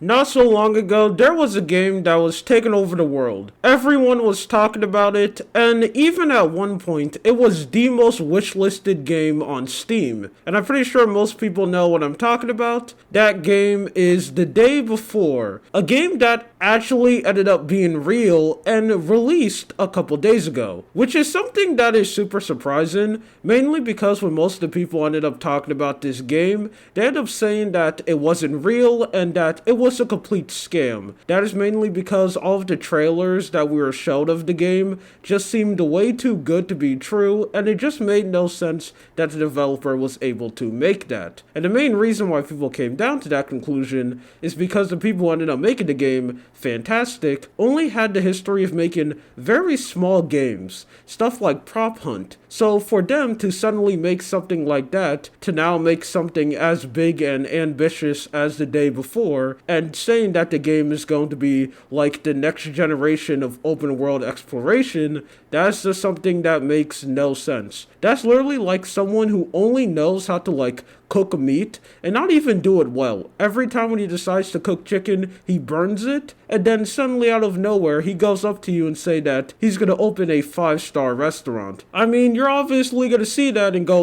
Not so long ago, there was a game that was taking over the world. Everyone was talking about it, and even at one point, it was the most wishlisted game on Steam. And I'm pretty sure most people know what I'm talking about. That game is The Day Before, a game that actually ended up being real and released a couple days ago, which is something that is super surprising, mainly because when most of the people ended up talking about this game, they ended up saying that it wasn't real and that it was a complete scam. That is mainly because all of the trailers that we were showed of the game just seemed way too good to be true, and it just made no sense that the developer was able to make that. And the main reason why people came down to that conclusion is because the people who ended up making the game, Fantastic, only had the history of making very small games, stuff like Prop Hunt. So for them to suddenly make something like that, to now make something as big and ambitious as The Day Before, and saying that the game is going to be like the next generation of open world exploration, that's just something that makes no sense. That's literally like someone who only knows how to cook meat and not even do it well. Every time when he decides to cook chicken, he burns it, and then suddenly out of nowhere, he goes up to you and say that he's gonna open a 5-star restaurant. I mean, you're obviously gonna see that and go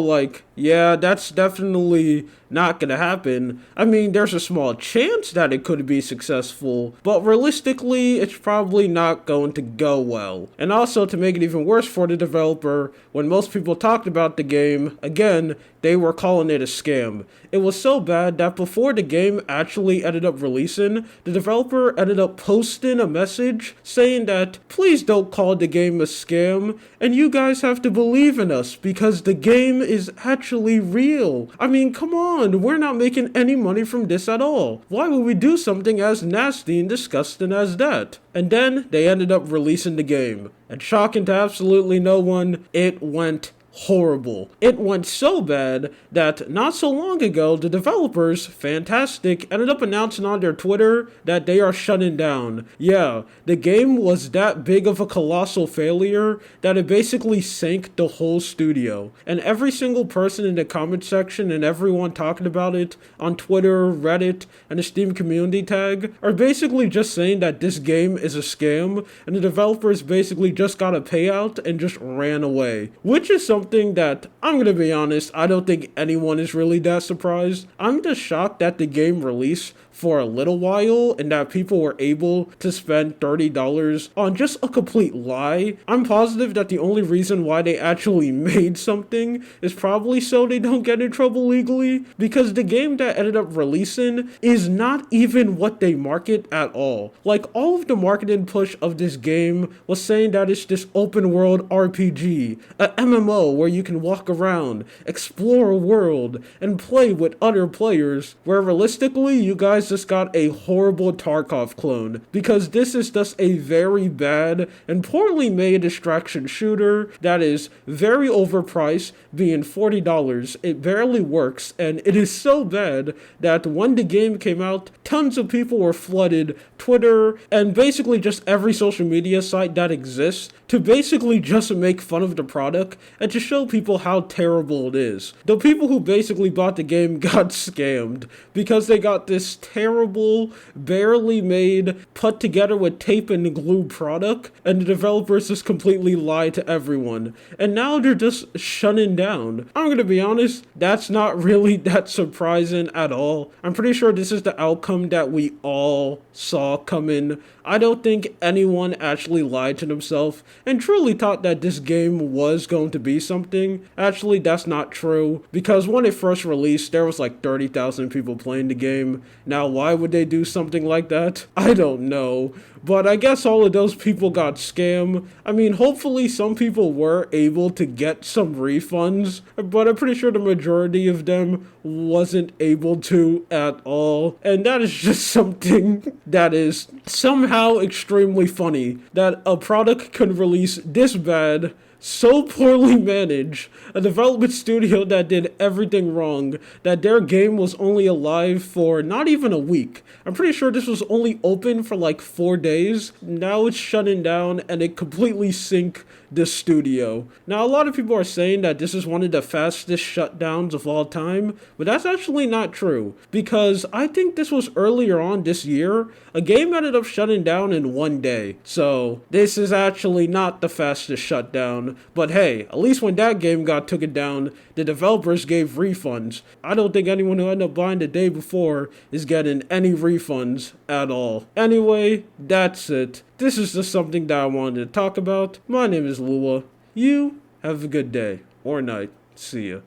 yeah, that's definitely not gonna happen. I mean, there's a small chance that it could be successful, but realistically, it's probably not going to go well. And also, to make it even worse for the developer, when most people talked about the game, again, they were calling it a scam. It was so bad that before the game actually ended up releasing, the developer ended up posting a message saying that, please don't call the game a scam, and you guys have to believe in us because the game is actually real. I mean, come on, we're not making any money from this at all. Why would we do something as nasty and disgusting as that? And then they ended up releasing the game. And shocking to absolutely no one, it went horrible. It went so bad that not so long ago, the developers, Fantastic, ended up announcing on their Twitter that they are shutting down. Yeah, the game was that big of a colossal failure that it basically sank the whole studio. And every single person in the comment section and everyone talking about it on Twitter, Reddit, and the Steam community tag are basically just saying that this game is a scam and the developers basically just got a payout and just ran away. Which is something that, I'm gonna be honest, I don't think anyone is really that surprised. I'm just shocked that the game released for a little while and that people were able to spend $30 on just a complete lie. I'm positive that the only reason why they actually made something is probably so they don't get in trouble legally, because the game that ended up releasing is not even what they market at all. Like, all of the marketing push of this game was saying that it's this open world RPG, a MMO where you can walk around, explore a world, and play with other players, where realistically you guys just got a horrible Tarkov clone, because this is just a very bad and poorly made distraction shooter that is very overpriced, being $40. It barely works, and it is so bad that when the game came out, tons of people were flooded Twitter and basically just every social media site that exists to basically just make fun of the product and to show people how terrible it is. The people who basically bought the game got scammed because they got this terrible, barely made, put together with tape and glue product, and the developers just completely lied to everyone. And now they're just shutting down. I'm gonna be honest, that's not really that surprising at all. I'm pretty sure this is the outcome that we all saw coming. I don't think anyone actually lied to themselves and truly thought that this game was going to be something. Actually, that's not true, because when it first released, there was 30,000 people playing the game. Now, why would they do something like that? I don't know. But I guess all of those people got scammed. I mean, hopefully some people were able to get some refunds, but I'm pretty sure the majority of them wasn't able to at all. And that is just something that is somehow extremely funny, that a product can release this bad, so poorly managed, a development studio that did everything wrong, that their game was only alive for not even a week. I'm pretty sure this was only open for 4 days. Now it's shutting down and it completely sank this studio. Now, a lot of people are saying that this is one of the fastest shutdowns of all time, but that's actually not true, because I think this was earlier on this year. A game ended up shutting down in one day, so this is actually not the fastest shutdown. But hey, at least when that game got taken down, the developers gave refunds. I don't think anyone who ended up buying the day before is getting any refunds at all. Anyway, that's it. This is just something that I wanted to talk about. My name is Lua. You have a good day or night. See ya.